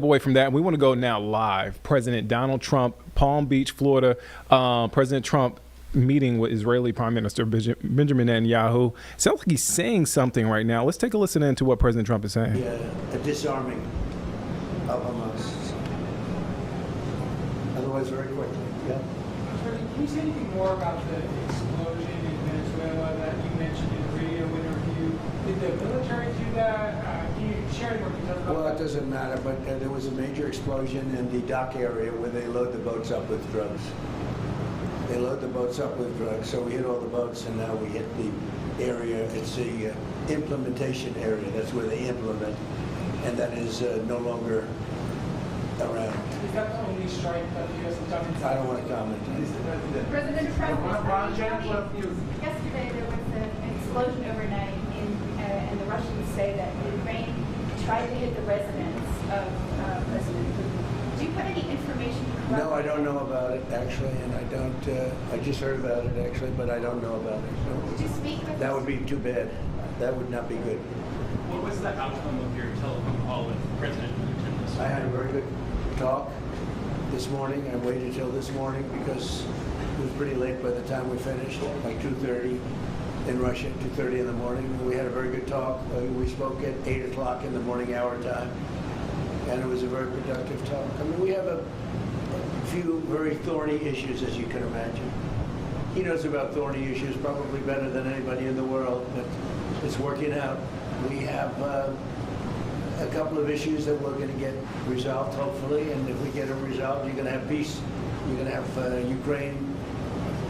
Away from that, we want to go now live. President Donald Trump, Palm Beach, Florida. President Trump meeting with Israeli Prime Minister Benjamin Netanyahu. Sounds like he's saying something right now. Let's take a listen into what President Trump is saying. A disarming of Hamas. Otherwise, very quickly. Yeah. Can you say anything more about the explosion in Venezuela that you mentioned in the radio interview? Did the military do that? Can you share any more details about that? Well, it doesn't matter, but there was a major explosion in the dock area where they load the boats up with drugs. They load the boats up with drugs, so we hit all the boats, and now we hit the area. It's the implementation area. That's where they implement, and that is no longer around. Is that the only strike that the U.S. has done? I don't want to comment. President Trump, yesterday there was an explosion overnight, and the Russians say that Ukraine tried to hit the residence of President Putin. Do you have any information? No, I don't know about it, actually, and I don't, I just heard about it, actually, but I don't know about it. So did you speak with that would be too bad. That would not be good. What was the outcome of your telephone call with President Putin this I had a very good talk this morning. I waited till this morning because it was pretty late by the time we finished, like 2:30 in Russia, 2:30 in the morning. We had a very good talk. We spoke at 8 o'clock in the morning hour time, and it was a very productive talk. I mean, we have a few very thorny issues, as you can imagine. He knows about thorny issues probably better than anybody in the world, but it's working out. We have a couple of issues that we're going to get resolved, hopefully, and if we get them resolved, you're going to have peace. You're going to have Ukraine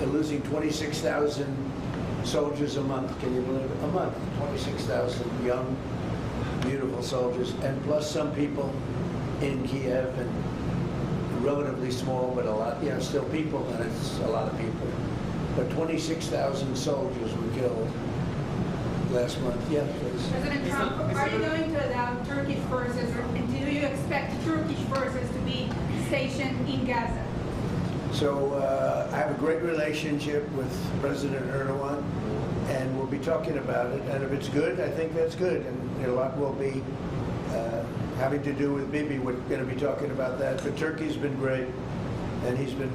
losing 26,000 soldiers a month. Can you believe it? A month, 26,000 young, beautiful soldiers, and plus some people in Kiev, and relatively small, but a lot, still people, and it's a lot of people. But 26,000 soldiers were killed last month. Yeah, please. President Trump, are you going to allow Turkish forces, and do you expect Turkish forces to be stationed in Gaza? So I have a great relationship with President Erdogan, and we'll be talking about it. And if it's good, I think that's good. And a lot will be having to do with Bibi. We're going to be talking about that. But Turkey's been great, and he's been,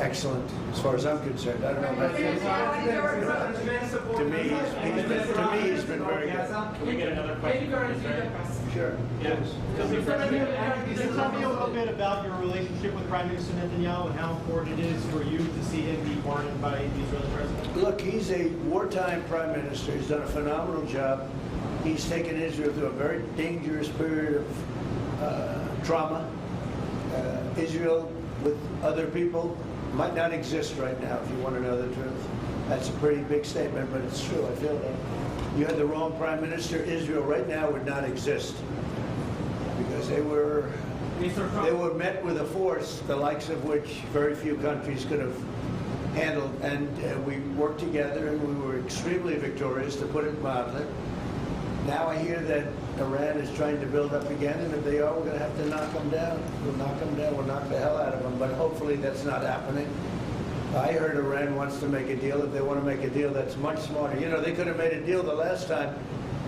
excellent as far as I'm concerned. I don't know about you. To me, he's been very good. Can we get another question? Sure. Yes. Can you tell me a little bit about your relationship with Prime Minister Netanyahu and how important it is for you to see him be pardoned by the Israeli president? Look, he's a wartime prime minister. He's done a phenomenal job. He's taken Israel through a very dangerous period of trauma. Israel, with other people, might not exist right now, if you want to know the truth. That's a pretty big statement, but it's true. I feel that. You had the wrong prime minister. Israel right now would not exist because they were met with a force the likes of which very few countries could have handled, and we worked together, and we were extremely victorious, to put it mildly. Now I hear that Iran is trying to build up again, and if they are, we're going to have to knock them down. We'll knock them down. We'll knock the hell out of them, but hopefully that's not happening. I heard Iran wants to make a deal. If they want to make a deal, that's much smarter. They could have made a deal the last time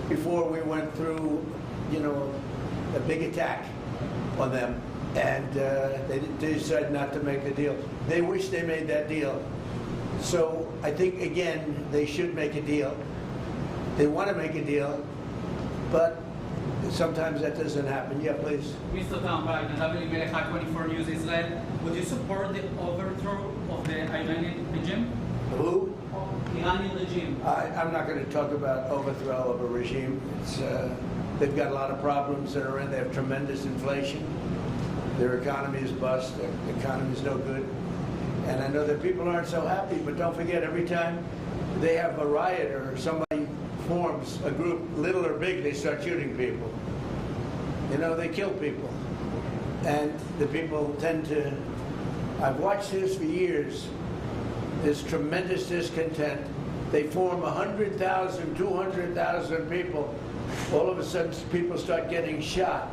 before we went through, a big attack on them, and they decided not to make the deal. They wish they made that deal. So I think, again, they should make a deal. They want to make a deal, but sometimes that doesn't happen. Yeah, please. Mr. Trump, WMLK 24 News Israel, would you support the overthrow of the Iranian regime? Who? Iranian regime. I'm not going to talk about overthrow of a regime. They've got a lot of problems that are in. They have tremendous inflation. Their economy is bust. Their economy is no good. And I know that people aren't so happy, but don't forget, every time they have a riot or somebody forms a group, little or big, they start shooting people. They kill people. And the people tend to, I've watched this for years, this tremendous discontent. They form 100,000, 200,000 people. All of a sudden, people start getting shot.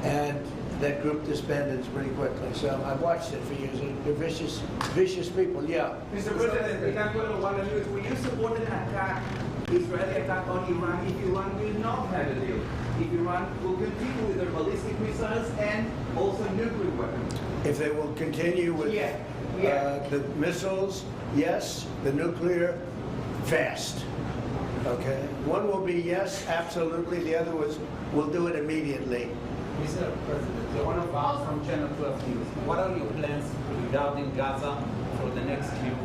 And that group disbands pretty quickly. So I've watched it for years. They're vicious people, yeah. Mr. President, will you support an attack Israeli attack on Iran if Iran will not have a deal. If Iran will continue with their ballistic missiles and also nuclear weapons. If they will continue with the missiles, yes. The nuclear, fast. Okay? One will be yes, absolutely. The other was, we'll do it immediately. Mr. President, one of us from Channel 12 News. What are your plans regarding Gaza for the next few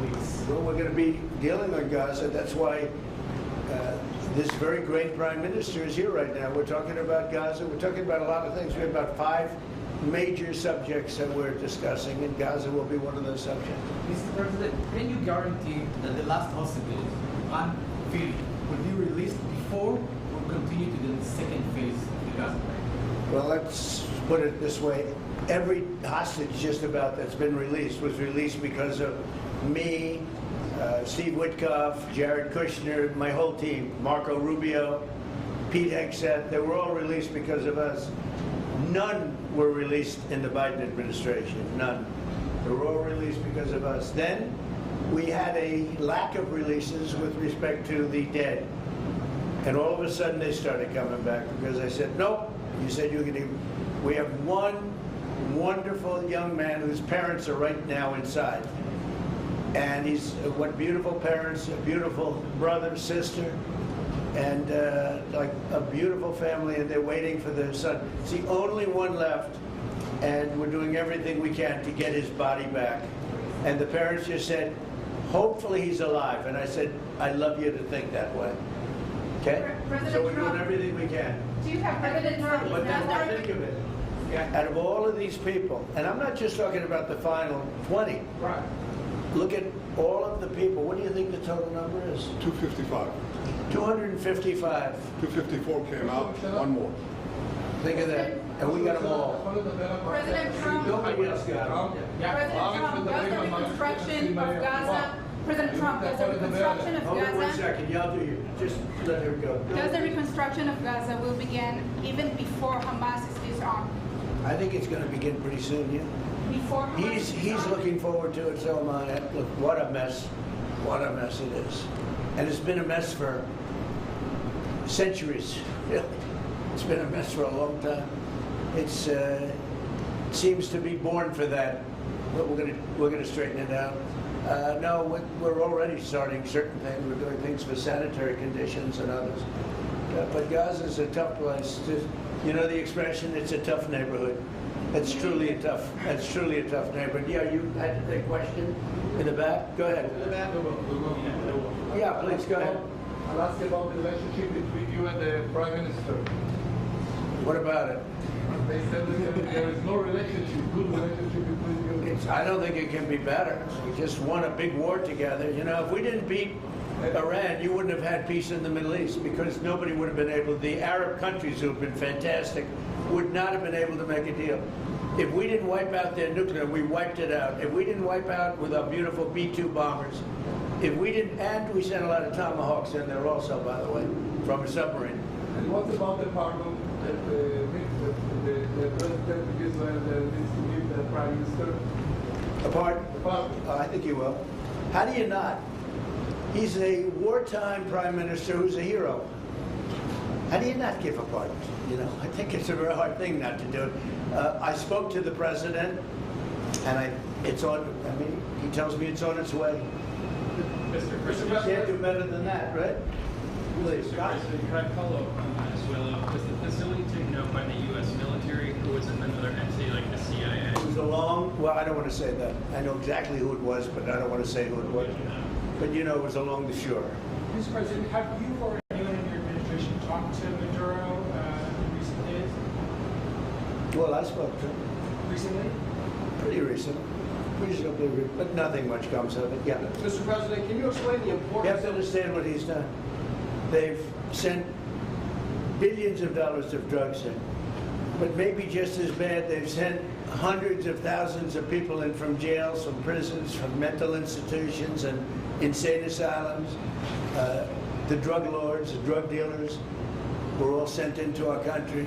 weeks? Well, we're going to be dealing on Gaza. That's why this very great prime minister is here right now. We're talking about Gaza. We're talking about a lot of things. We have about 5 major subjects that we're discussing, and Gaza will be one of those subjects. Mr. President, can you guarantee that the last hostages, one Philly, will be released before we continue to the second phase of the Gaza plan? Well, let's put it this way. Every hostage just about that's been released was released because of me, Steve Witkoff, Jared Kushner, my whole team, Marco Rubio, Pete Hegseth. They were all released because of us. None were released in the Biden administration. None. They were all released because of us. Then we had a lack of releases with respect to the dead. And all of a sudden they started coming back because I said, nope. You said you were going to. We have one wonderful young man whose parents are right now inside. And he's, what beautiful parents, a beautiful brother, sister, and like a beautiful family, and they're waiting for their son. It's the only one left, and we're doing everything we can to get his body back. And the parents just said, hopefully he's alive. And I said, I'd love you to think that way. Okay? So we're doing everything we can. Do you have President Trump? But then think of it. Out of all of these people, and I'm not just talking about the final 20. Right. Look at all of the people. What do you think the total number is? 255. 255. 254 came out, one more. Think of that. And we got them all. President Trump, Nobody else got them. President Trump, does the reconstruction of Gaza, President Trump, does the reconstruction of Hold on 1 Gaza, second. Y'all do you. Just let her go. does the reconstruction of Gaza will begin even before Hamas is disarmed? I think it's going to begin pretty soon, yeah. Before Hamas is He's disarmed? looking forward to it, so am I. Look, what a mess. What a mess it is. And it's been a mess for centuries. Really. It's been a mess for a long time. It's seems to be born for that. But we're gonna straighten it out. No, we're already starting certain things. We're doing things for sanitary conditions and others. But Gaza's a tough place. You know the expression, it's a tough neighborhood. That's truly a tough neighborhood. Yeah, you had a question in the back? Go ahead. Yeah, please, go ahead. I'll ask about the relationship between you and the Prime Minister. What about it? They said that there is no relationship, good relationship between you. I don't think it can be better. We just won a big war together. You know, if we didn't beat Iran, you wouldn't have had peace in the Middle East because nobody would have been able, the Arab countries who have been fantastic, would not have been able to make a deal. If we didn't wipe out their nuclear, we wiped it out. If we didn't wipe out with our beautiful B-2 bombers, if we didn't, and we sent a lot of Tomahawks in there also, by the way, from a submarine. And what about the pardon that the President of Israel needs to give the Prime Minister? A pardon? The pardon. I think you will. How do you not? He's a wartime prime minister who's a hero. How do you not give a pardon? You know, I think it's a very hard thing not to do it. I spoke to the president, and it's on. I mean, he tells me it's on its way. Mr. You President, can't do better than that, right? Please, Mr. Scott. President, could I follow up on Venezuela? Was the facility taken over by the U.S. military, or was it another entity like the CIA? It was a long. Well, I don't want to say that. I know exactly who it was, but I don't want to say who it was. But you know, it was along the shore. Mr. President, have you or anyone in your administration talked to Maduro in recent days? Well, I spoke to him Recently? pretty recently. But nothing much comes of it. Yeah. Mr. President, can you explain the You importance have to understand what he's done. They've sent billions of dollars of drugs in. But maybe just as bad, they've sent hundreds of thousands of people in from jails, from prisons, from mental institutions and insane asylms. The drug lords, the drug dealers were all sent into our country.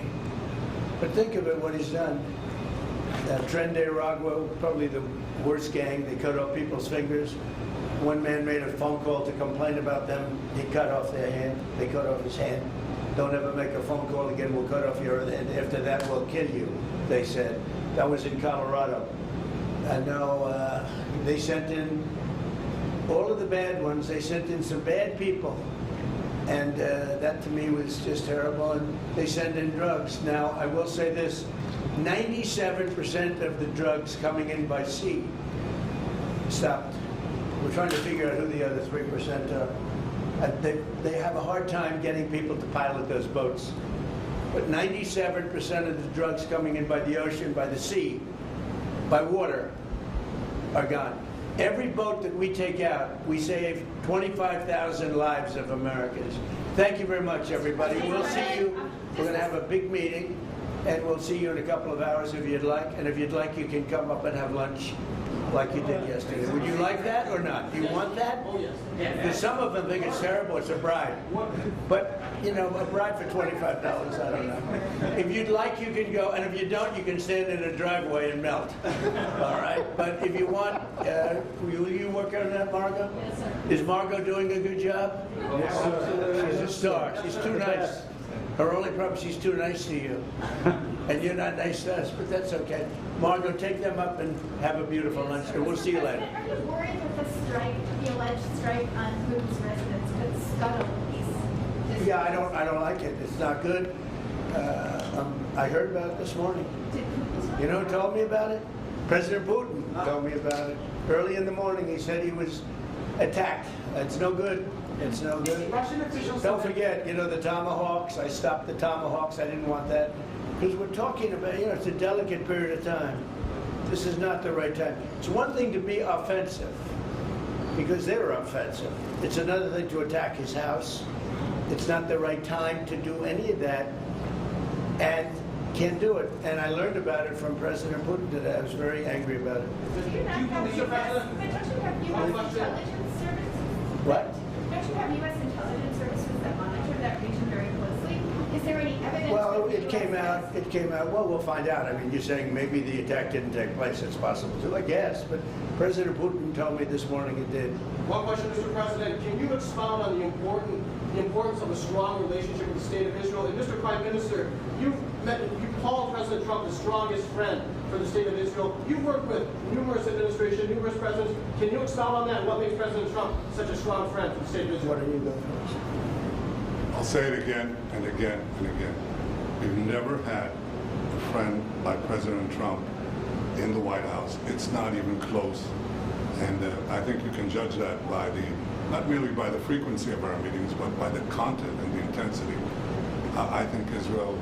But think of it, what he's done. Tren de Aragua, probably the worst gang. They cut off people's fingers. One man made a phone call to complain about them. He cut off their hand. They cut off his hand. Don't ever make a phone call again. We'll cut off your hand. After that, we'll kill you, they said. That was in Colorado. I know they sent in all of the bad ones. They sent in some bad people. And that to me was just terrible. And they send in drugs. Now, I will say this, 97% of the drugs coming in by sea stopped. We're trying to figure out who the other 3% are. They have a hard time getting people to pilot those boats. But 97% of the drugs coming in by the ocean, by the sea, by water, are gone. Every boat that we take out, we save 25,000 lives of Americans. Thank you very much, everybody. We'll see you. We're going to have a big meeting, and we'll see you in a couple of hours if you'd like. And if you'd like, you can come up and have lunch like you did yesterday. Would you like that or not? Do you want that? Oh, yes. Because some of them think it's terrible. It's a bribe. But, you know, a bribe for $25, I don't know. If you'd like, you can go. And if you don't, you can stand in a driveway and melt. All right? But if you want, will you work on that, Margot? Yes, sir. Is Margot doing a good job? She's a star. She's too nice. Her only problem, she's too nice to you. And you're not nice to us, but that's okay. Margot, take them up and have a beautiful lunch, and we'll see you later. Are you worried that the strike, the alleged strike on Putin's residence could scuttle peace? Yeah, I don't like it. It's not good. I heard about it this morning. Did Putin? You know who told me about it? President Putin told me about it. Early in the morning, he said he was attacked. It's no good. It's no good. Russian officials. Don't forget, you know, the Tomahawks. I stopped the Tomahawks. I didn't want that. Because we're talking about, you know, it's a delicate period of time. This is not the right time. It's one thing to be offensive, because they were offensive. It's another thing to attack his house. It's not the right time to do any of that, and can't do it. And I learned about it from President Putin today. I was very angry about it. Do you not have Mr. U.S. President? But don't you have U.S. intelligence services? What? Don't you have U.S. intelligence services that monitor that region very closely? Is there any evidence? Well, that the it came US out. It came out. Well, we'll find out. I mean, you're saying maybe the attack didn't take place. It's possible too, I guess. But President Putin told me this morning it did. One question, Mr. President. Can you expound on the importance of a strong relationship with the State of Israel? And Mr. Prime Minister, you called President Trump the strongest friend for the State of Israel. You've worked with numerous administrations, numerous presidents. Can you expound on that? What makes President Trump such a strong friend for the State of Israel? What do you go first? I'll say it again and again and again. We've never had a friend like President Trump in the White House. It's not even close. And I think you can judge that by not merely by the frequency of our meetings, but by the content and the intensity. I think Israel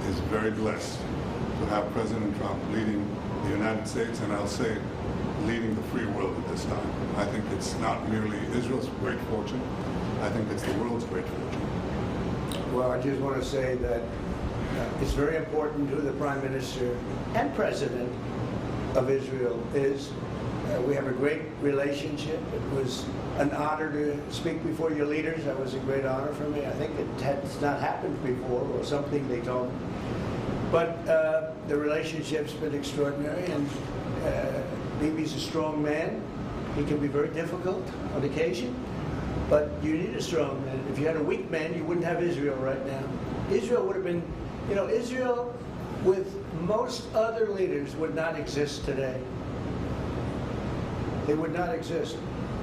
is very blessed to have President Trump leading the United States, and I'll say leading the free world at this time. I think it's not merely Israel's great fortune, I think it's the world's great fortune. Well, I just want to say that it's very important who the Prime Minister and President of Israel is. We have a great relationship. It was an honor to speak before your leaders. That was a great honor for me. I think it has not happened before, or something they told me. But the relationship's been extraordinary, and Bibi's a strong man. He can be very difficult on occasion, but you need a strong man. If you had a weak man, you wouldn't have Israel right now. Israel would have been, you know, Israel with most other leaders would not exist today. They would not exist.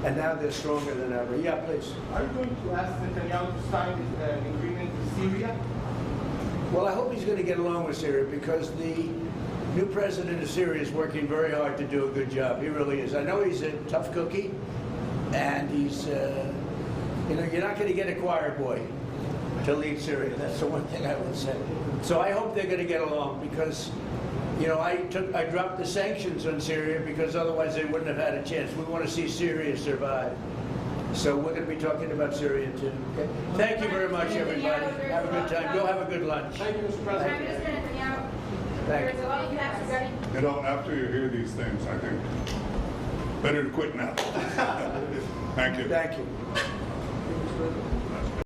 And now they're stronger than ever. Yeah, please. Are you going to ask Netanyahu to sign an agreement with Syria? Well, I hope he's going to get along with Syria, because the new president of Syria is working very hard to do a good job. He really is. I know he's a tough cookie, and he's, you know, you're not going to get a choir boy to lead Syria. That's the one thing I will say. So I hope they're going to get along, because, you know, I dropped the sanctions on Syria because otherwise they wouldn't have had a chance. We want to see Syria survive. So we're going to be talking about Syria too. Okay? Thank you very much, everybody. Have a good time. Go have a good lunch. Thank you, Mr. Prime President. Minister Netanyahu, Thank there's a lot of gaps. You know, after you hear these things, I think better to quit now. Thank you. Thank you.